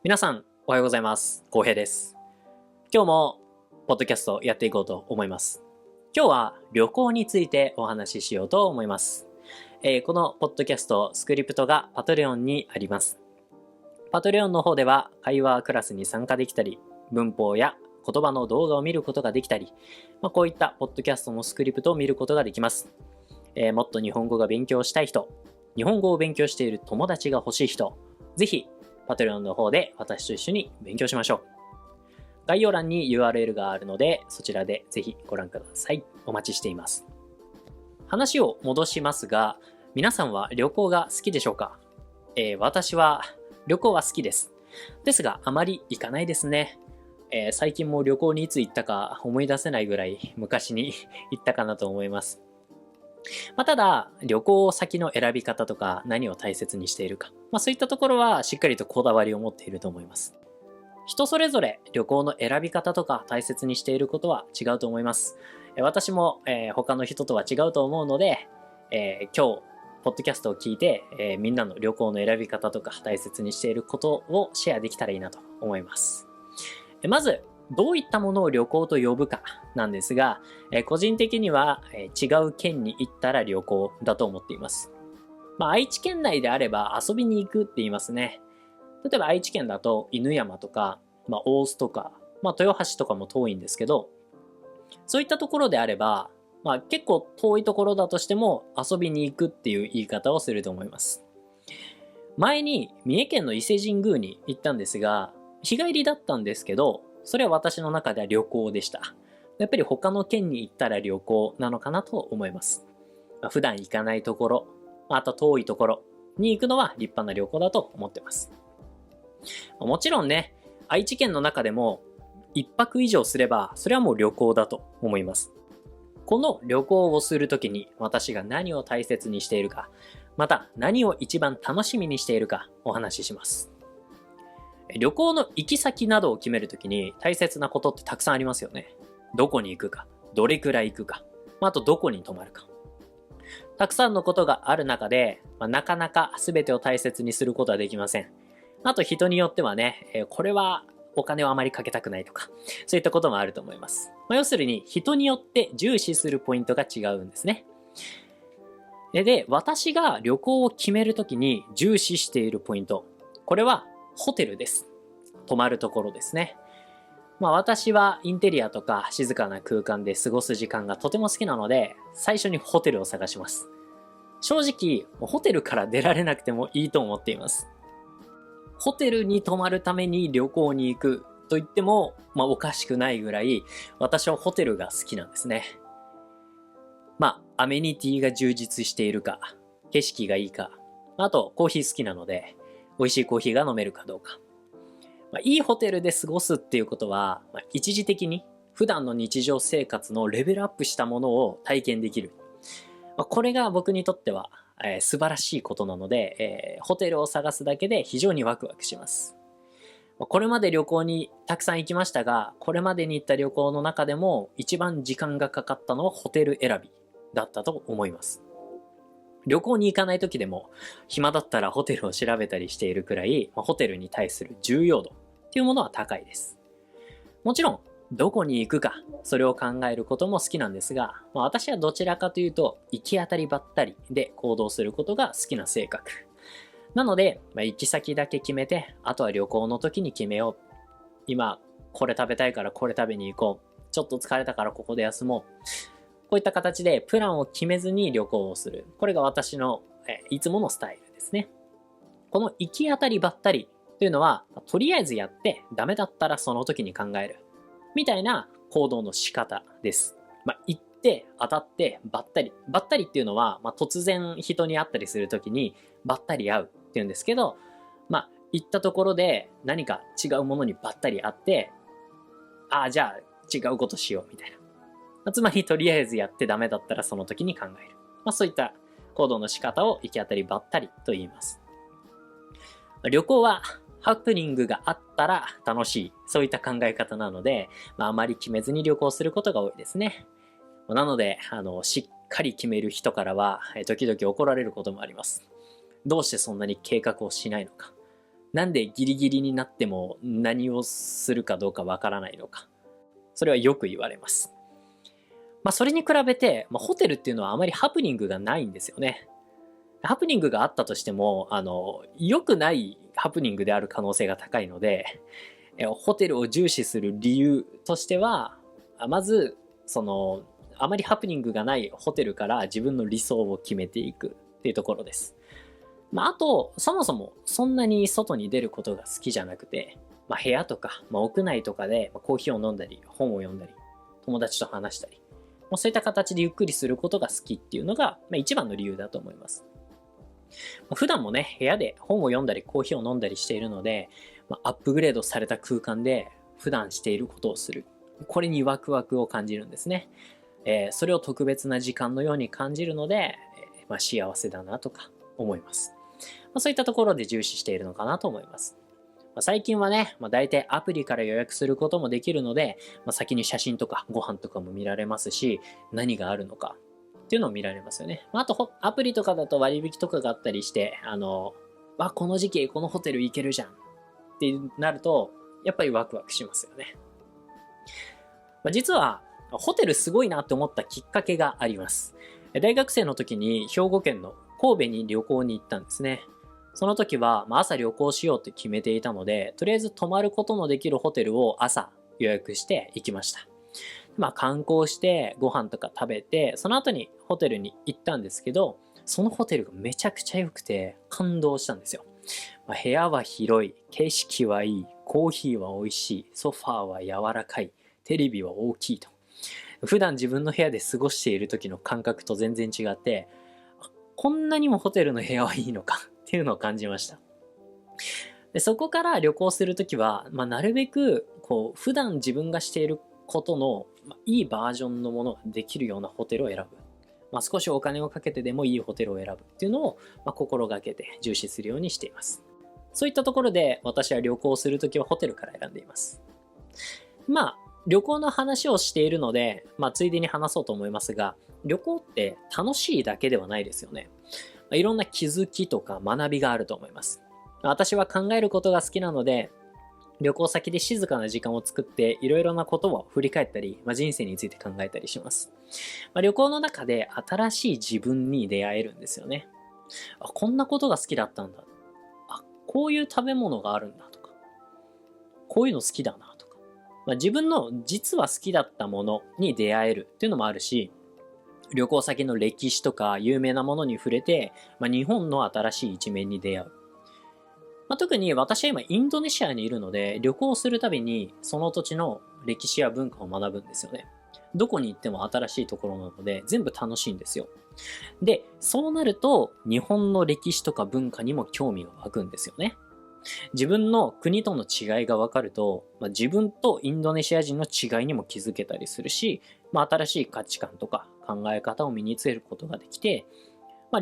皆さん、おはようございます。浩平です。今日も、ポッドキャストやっていこうと思います。今日は旅行についてお話ししようと思います。このポッドキャスト、スクリプトがパトレオンにあります。パトレオンの方では、会話クラスに参加できたり、文法や言葉の動画を見ることができたり、こういったポッドキャストのスクリプトを見ることができます。もっと日本語が勉強したい人、日本語を勉強している友達が欲しい人、ぜひ、パトレオンの方で私と一緒に勉強しましょう。概要欄に URL があるので、そちらでぜひご覧ください。お待ちしています。話を戻しますが、皆さんは旅行が好きでしょうか？私は旅行は好きです。ですが、あまり行かないですね。最近も旅行にいつ行ったか思い出せないぐらい昔に行ったかなと思います。ただ、旅行先の選び方とか何を大切にしているか、そういったところはしっかりとこだわりを持っていると思います。人それぞれ旅行の選び方とか大切にしていることは違うと思います。私も、他の人とは違うと思うので、今日、ポッドキャストを聞いて、みんなの旅行の選び方とか大切にしていることをシェアできたらいいなと思います。まず、どういったものを旅行と呼ぶかなんですが、個人的には、違う県に行ったら旅行だと思っています。愛知県内であれば遊びに行くって言いますね。例えば愛知県だと犬山とか、大須とか、豊橋とかも遠いんですけど、そういったところであれば、結構遠いところだとしても遊びに行くっていう言い方をすると思います。前に三重県の伊勢神宮に行ったんですが、日帰りだったんですけど、それは私の中では旅行でした。やっぱり他の県に行ったら旅行なのかなと思います。普段行かないところ、あと遠いところに行くのは立派な旅行だと思ってます。もちろんね、愛知県の中でも一泊以上すれば、それはもう旅行だと思います。この旅行をするときに私が何を大切にしているか、また何を一番楽しみにしているかお話しします。旅行の行き先などを決めるときに大切なことってたくさんありますよね。どこに行くか、どれくらい行くか、あとどこに泊まるか。たくさんのことがある中で、なかなか全てを大切にすることはできません。あと人によってはね、これはお金をあまりかけたくないとか、そういったこともあると思います。要するに人によって重視するポイントが違うんですね。で、私が旅行を決めるときに重視しているポイント、これはホテルです。泊まるところですね。私はインテリアとか静かな空間で過ごす時間がとても好きなので、最初にホテルを探します。正直、ホテルから出られなくてもいいと思っています。ホテルに泊まるために旅行に行くと言っても、おかしくないぐらい、私はホテルが好きなんですね。アメニティが充実しているか、景色がいいか、あとコーヒー好きなので、美味しいコーヒーが飲めるかどうか。いいホテルで過ごすっていうことは、一時的に普段の日常生活のレベルアップしたものを体験できる。これが僕にとっては、素晴らしいことなので、ホテルを探すだけで非常にワクワクします。これまで旅行にたくさん行きましたが、これまでに行った旅行の中でも一番時間がかかったのはホテル選びだったと思います。旅行に行かない時でも暇だったらホテルを調べたりしているくらい、ホテルに対する重要度っていうものは高いです。もちろんどこに行くかそれを考えることも好きなんですが、私はどちらかというと行き当たりばったりで行動することが好きな性格なので、行き先だけ決めて、あとは旅行の時に決めよう。今これ食べたいからこれ食べに行こう。ちょっと疲れたからここで休もう。こういった形でプランを決めずに旅行をする。これが私のいつものスタイルですね。この行き当たりばったりというのは、とりあえずやってダメだったらその時に考える。みたいな行動の仕方です。行って当たってばったり。ばったりっていうのは、突然人に会ったりする時にばったり会うっていうんですけど、行ったところで何か違うものにばったり会って、じゃあ違うことしようみたいな。つまりとりあえずやってダメだったらその時に考える。そういった行動の仕方を行き当たりばったりと言います。旅行はハプニングがあったら楽しい。そういった考え方なので、あまり決めずに旅行することが多いですね。なので、しっかり決める人からは、時々怒られることもあります。どうしてそんなに計画をしないのか。なんでギリギリになっても何をするかどうかわからないのか。それはよく言われます。それに比べて、ホテルっていうのはあまりハプニングがないんですよね。ハプニングがあったとしても、良くないハプニングである可能性が高いので、ホテルを重視する理由としては、まず、あまりハプニングがないホテルから自分の理想を決めていくっていうところです。あと、そもそもそんなに外に出ることが好きじゃなくて、部屋とか、屋内とかでコーヒーを飲んだり、本を読んだり、友達と話したり、そういった形でゆっくりすることが好きっていうのが、一番の理由だと思います。普段もね、部屋で本を読んだり、コーヒーを飲んだりしているので、アップグレードされた空間で普段していることをする。これにワクワクを感じるんですね。それを特別な時間のように感じるので、幸せだなとか思います。そういったところで重視しているのかなと思います。最近はね、大体アプリから予約することもできるので、先に写真とかご飯とかも見られますし、何があるのかっていうのを見られますよね。あと、アプリとかだと割引とかがあったりして、この時期このホテル行けるじゃんってなると、やっぱりワクワクしますよね。実は、ホテルすごいなって思ったきっかけがあります。大学生の時に兵庫県の神戸に旅行に行ったんですね。その時は、朝旅行しようって決めていたので、とりあえず泊まることのできるホテルを朝予約して行きました。観光してご飯とか食べて、その後にホテルに行ったんですけど、そのホテルがめちゃくちゃ良くて感動したんですよ。部屋は広い、景色はいい、コーヒーは美味しい、ソファーは柔らかい、テレビは大きいと。普段自分の部屋で過ごしている時の感覚と全然違って、こんなにもホテルの部屋はいいのかっていうのを感じました。でそこから旅行するときは、なるべく普段自分がしていることの、いいバージョンのものができるようなホテルを選ぶ。少しお金をかけてでもいいホテルを選ぶっていうのを、心がけて重視するようにしています。そういったところで私は旅行するときはホテルから選んでいます。旅行の話をしているので、ついでに話そうと思いますが、旅行って楽しいだけではないですよね。いろんな気づきとか学びがあると思います。私は考えることが好きなので、旅行先で静かな時間を作っていろいろなことを振り返ったり、人生について考えたりします。旅行の中で新しい自分に出会えるんですよね。こんなことが好きだったんだ。こういう食べ物があるんだとか、こういうの好きだなとか、自分の実は好きだったものに出会えるっていうのもあるし、旅行先の歴史とか有名なものに触れて、日本の新しい一面に出会う。特に私は今インドネシアにいるので、旅行するたびにその土地の歴史や文化を学ぶんですよね。どこに行っても新しいところなので全部楽しいんですよ。で、そうなると日本の歴史とか文化にも興味が湧くんですよね。自分の国との違いが分かると、自分とインドネシア人の違いにも気づけたりするし、新しい価値観とか考え方を身につけることができて、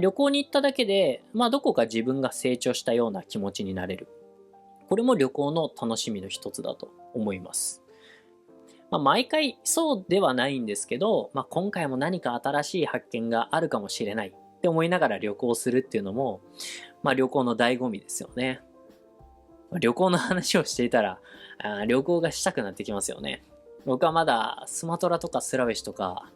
旅行に行っただけで、どこか自分が成長したような気持ちになれる。これも旅行の楽しみの一つだと思います。毎回そうではないんですけど、今回も何か新しい発見があるかもしれないって思いながら旅行するっていうのも、旅行の醍醐味ですよね。旅行の話をしていたら、旅行がしたくなってきますよね。僕はまだスマトラとかスラウェシとか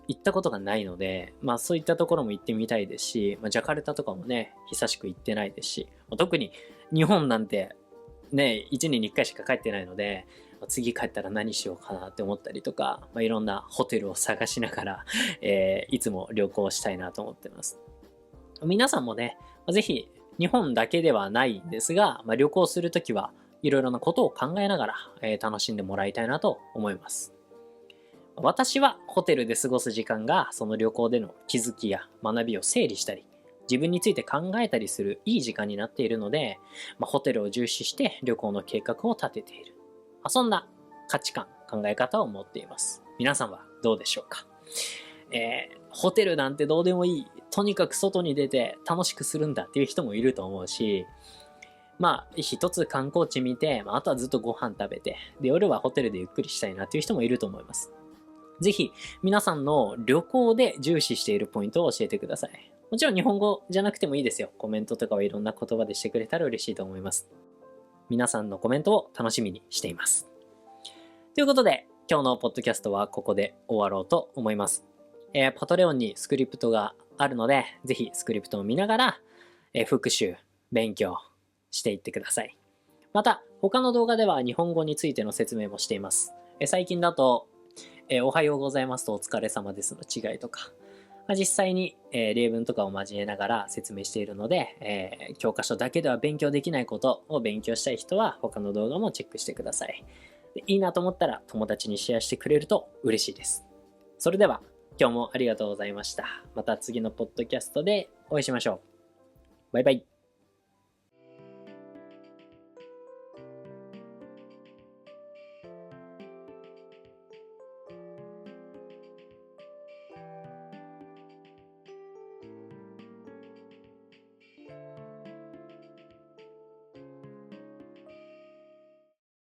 行ったことがないので、そういったところも行ってみたいですし、ジャカルタとかもね、久しく行ってないですし、特に日本なんてね、1年に1回しか帰ってないので、次帰ったら何しようかなって思ったりとか、いろんなホテルを探しながら、いつも旅行したいなと思ってます。皆さんもね、ぜひ日本だけではないんですが、旅行するときはいろいろなことを考えながら、楽しんでもらいたいなと思います。私はホテルで過ごす時間がその旅行での気づきや学びを整理したり、自分について考えたりするいい時間になっているので、ホテルを重視して旅行の計画を立てている。そんな価値観、考え方を持っています。皆さんはどうでしょうか？ホテルなんてどうでもいい。とにかく外に出て楽しくするんだっていう人もいると思うし、一つ観光地見て、あとはずっとご飯食べて、で、夜はホテルでゆっくりしたいなっていう人もいると思います。ぜひ、皆さんの旅行で重視しているポイントを教えてください。もちろん日本語じゃなくてもいいですよ。コメントとかはいろんな言葉でしてくれたら嬉しいと思います。皆さんのコメントを楽しみにしています。ということで、今日のポッドキャストはここで終わろうと思います。パトレオンにスクリプトがあるので、ぜひスクリプトを見ながら、復習、勉強していってください。また、他の動画では日本語についての説明もしています。最近だと、おはようございますとお疲れ様ですの違いとか、実際に、例文とかを交えながら説明しているので、教科書だけでは勉強できないことを勉強したい人は他の動画もチェックしてください。で、いいなと思ったら友達にシェアしてくれると嬉しいです。それでは今日もありがとうございました。また次のポッドキャストでお会いしましょう。バイバイ。